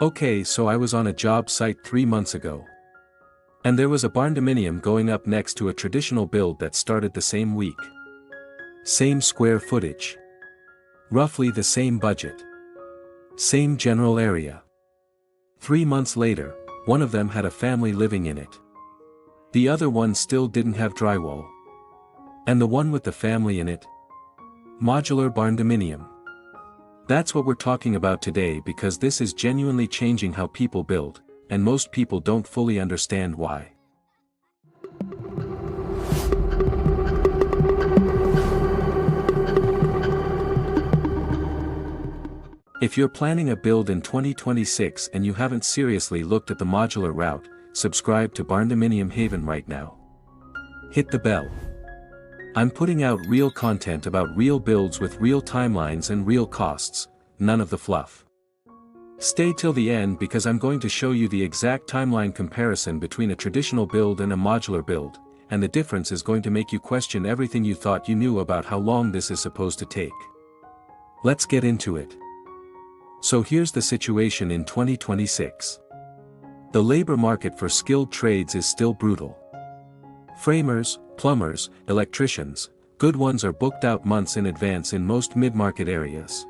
Okay, so I was on a job site 3 months ago. And there was a barndominium going up next to a traditional build that started the same week. Same square footage. Roughly the same budget. Same general area. 3 months later, one of them had a family living in it. The other one still didn't have drywall. And the one with the family in it? Modular barndominium. That's what we're talking about today because this is genuinely changing how people build, and most people don't fully understand why. If you're planning a build in 2026 and you haven't seriously looked at the modular route, subscribe to Barndominium Haven right now. Hit the bell. I'm putting out real content about real builds with real timelines and real costs, none of the fluff. Stay till the end because I'm going to show you the exact timeline comparison between a traditional build and a modular build, and the difference is going to make you question everything you thought you knew about how long this is supposed to take. Let's get into it. So here's the situation in 2026. The labor market for skilled trades is still brutal. Framers, plumbers, electricians, good ones are booked out months in advance in most mid-market areas.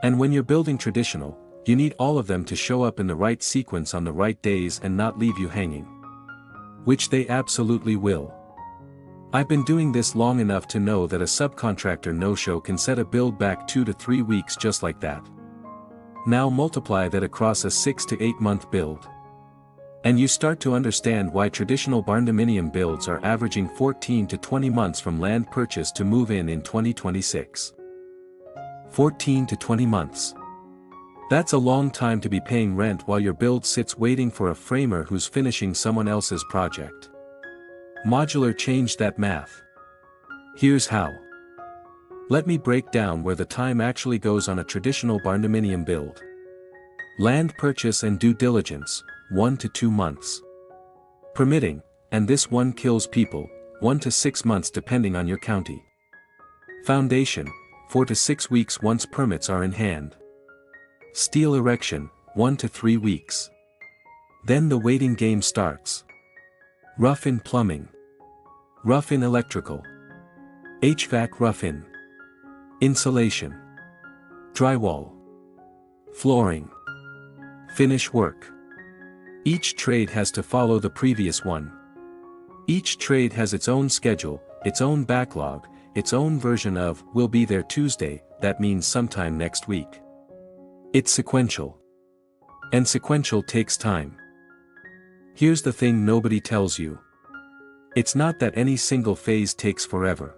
And when you're building traditional, you need all of them to show up in the right sequence on the right days and not leave you hanging. Which they absolutely will. I've been doing this long enough to know that a subcontractor no-show can set a build back 2 to 3 weeks just like that. Now multiply that across a 6 to 8 month build. And you start to understand why traditional barndominium builds are averaging 14 to 20 months from land purchase to move in 2026. 14 to 20 months. That's a long time to be paying rent while your build sits waiting for a framer who's finishing someone else's project. Modular changed that math. Here's how. Let me break down where the time actually goes on a traditional barndominium build. Land purchase and due diligence, 1 to 2 months. Permitting, and this one kills people, 1 to 6 months depending on your county. Foundation, 4 to 6 weeks once permits are in hand. Steel erection, 1 to 3 weeks. Then the waiting game starts. Rough-in plumbing. Rough-in electrical. HVAC rough-in. Insulation. Drywall. Flooring. Finish work. Each trade has to follow the previous one. Each trade has its own schedule, its own backlog, its own version of, "We'll be there Tuesday," that means sometime next week. It's sequential. And sequential takes time. Here's the thing nobody tells you. It's not that any single phase takes forever.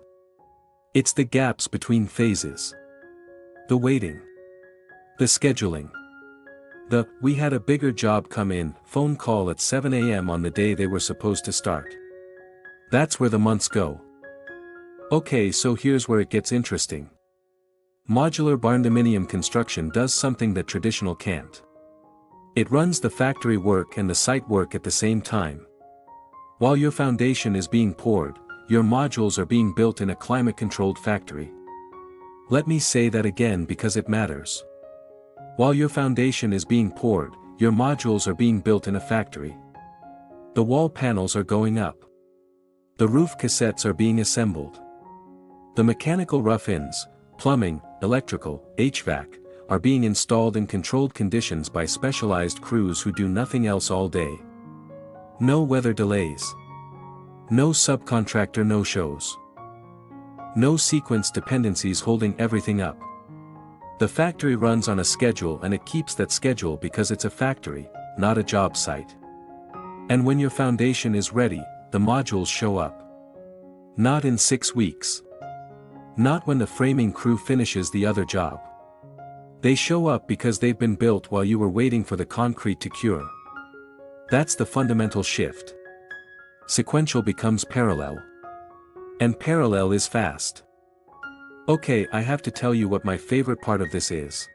It's the gaps between phases. The waiting. The scheduling. We had a bigger job come in, phone call at 7 a.m. on the day they were supposed to start. That's where the months go. Okay, so here's where it gets interesting. Modular barndominium construction does something that traditional can't. It runs the factory work and the site work at the same time. While your foundation is being poured, your modules are being built in a climate-controlled factory. Let me say that again because it matters. While your foundation is being poured, your modules are being built in a factory. The wall panels are going up. The roof cassettes are being assembled. The mechanical rough-ins, plumbing, electrical, HVAC, are being installed in controlled conditions by specialized crews who do nothing else all day. No weather delays. No subcontractor no-shows. No sequence dependencies holding everything up. The factory runs on a schedule and it keeps that schedule because it's a factory, not a job site. And when your foundation is ready, the modules show up. Not in 6 weeks. Not when the framing crew finishes the other job. They show up because they've been built while you were waiting for the concrete to cure. That's the fundamental shift. Sequential becomes parallel. And parallel is fast. Okay, I have to tell you what my favorite part of this is.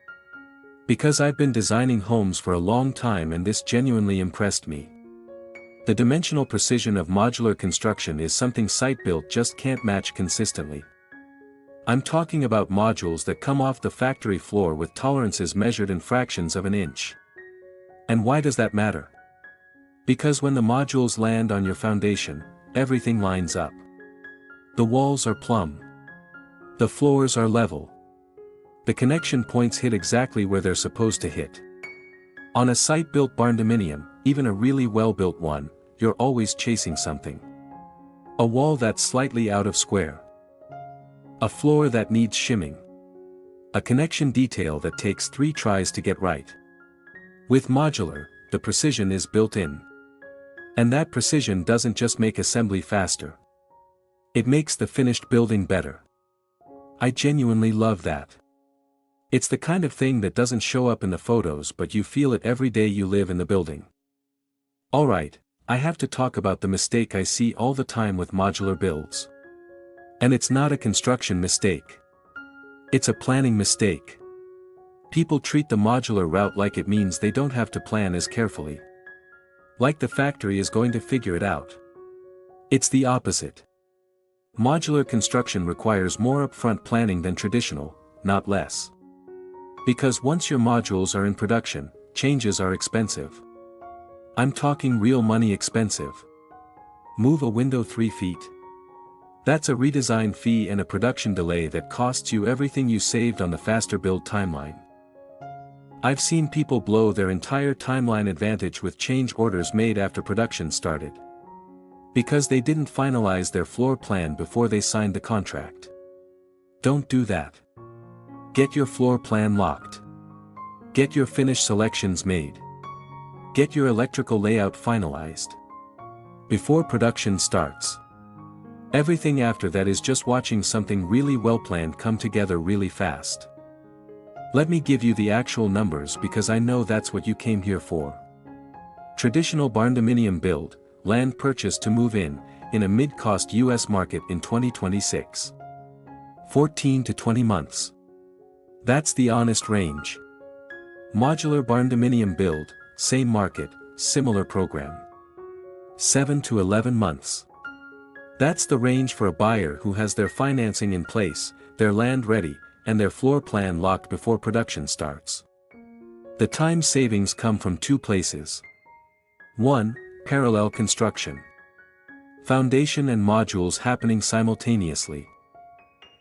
Because I've been designing homes for a long time and this genuinely impressed me. The dimensional precision of modular construction is something site-built just can't match consistently. I'm talking about modules that come off the factory floor with tolerances measured in fractions of an inch. And why does that matter? Because when the modules land on your foundation, everything lines up. The walls are plumb. The floors are level. The connection points hit exactly where they're supposed to hit. On a site-built barndominium, even a really well-built one, you're always chasing something. A wall that's slightly out of square. A floor that needs shimming. A connection detail that takes 3 tries to get right. With modular, the precision is built in. And that precision doesn't just make assembly faster. It makes the finished building better. I genuinely love that. It's the kind of thing that doesn't show up in the photos, but you feel it every day you live in the building. Alright, I have to talk about the mistake I see all the time with modular builds. And it's not a construction mistake. It's a planning mistake. People treat the modular route like it means they don't have to plan as carefully. Like the factory is going to figure it out. It's the opposite. Modular construction requires more upfront planning than traditional, not less. Because once your modules are in production, changes are expensive. I'm talking real money expensive. Move a window 3 feet. That's a redesign fee and a production delay that costs you everything you saved on the faster build timeline. I've seen people blow their entire timeline advantage with change orders made after production started. Because they didn't finalize their floor plan before they signed the contract. Don't do that. Get your floor plan locked. Get your finish selections made. Get your electrical layout finalized. Before production starts. Everything after that is just watching something really well planned come together really fast. Let me give you the actual numbers because I know that's what you came here for. Traditional barndominium build, land purchase to move in a mid-cost US market in 2026. 14 to 20 months. That's the honest range. Modular barndominium build, same market, similar program. 7 to 11 months. That's the range for a buyer who has their financing in place, their land ready, and their floor plan locked before production starts. The time savings come from 2 places. 1. Parallel construction. Foundation and modules happening simultaneously.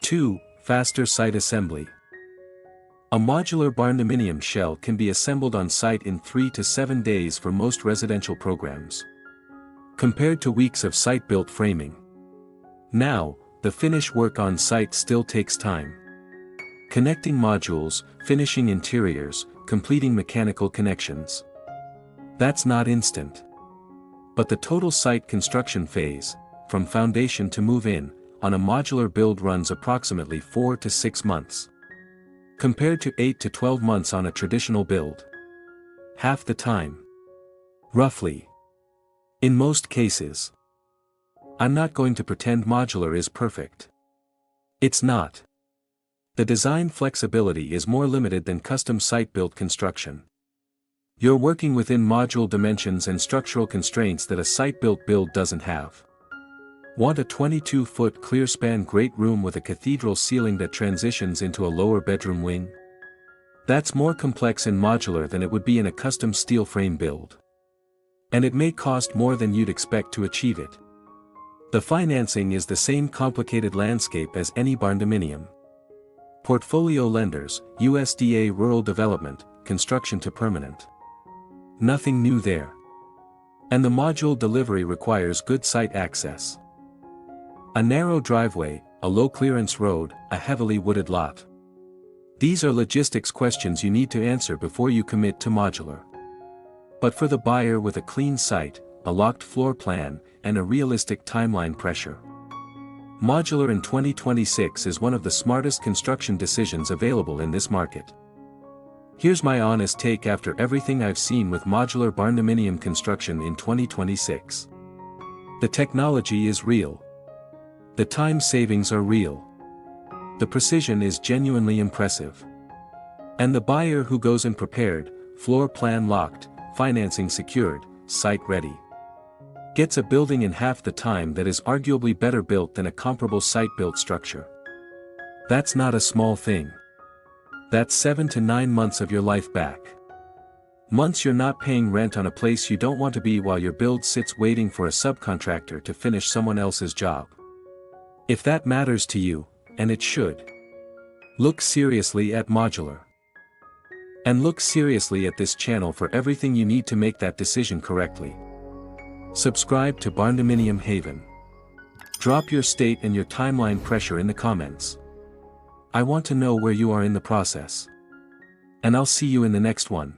2. Faster site assembly. A modular barndominium shell can be assembled on site in 3 to 7 days for most residential programs. Compared to weeks of site-built framing. Now, the finish work on site still takes time. Connecting modules, finishing interiors, completing mechanical connections. That's not instant. But the total site construction phase, from foundation to move in, on a modular build runs approximately 4 to 6 months. Compared to 8 to 12 months on a traditional build. Half the time. Roughly. In most cases. I'm not going to pretend modular is perfect. It's not. The design flexibility is more limited than custom site-built construction. You're working within module dimensions and structural constraints that a site-built build doesn't have. Want a 22-foot clear-span great room with a cathedral ceiling that transitions into a lower bedroom wing? That's more complex in modular than it would be in a custom steel frame build. And it may cost more than you'd expect to achieve it. The financing is the same complicated landscape as any barndominium. Portfolio lenders, USDA rural development, construction to permanent. Nothing new there. And the module delivery requires good site access. A narrow driveway, a low clearance road, a heavily wooded lot. These are logistics questions you need to answer before you commit to modular. But for the buyer with a clean site, a locked floor plan, and a realistic timeline pressure. Modular in 2026 is one of the smartest construction decisions available in this market. Here's my honest take after everything I've seen with modular barndominium construction in 2026. The technology is real. The time savings are real. The precision is genuinely impressive. And the buyer who goes in prepared, floor plan locked, financing secured, site ready, gets a building in half the time that is arguably better built than a comparable site-built structure. That's not a small thing. That's 7 to 9 months of your life back. Months you're not paying rent on a place you don't want to be while your build sits waiting for a subcontractor to finish someone else's job. If that matters to you, and it should, look seriously at Modular. And look seriously at this channel for everything you need to make that decision correctly. Subscribe to Barndominium Haven. Drop your state and your timeline pressure in the comments. I want to know where you are in the process. And I'll see you in the next one.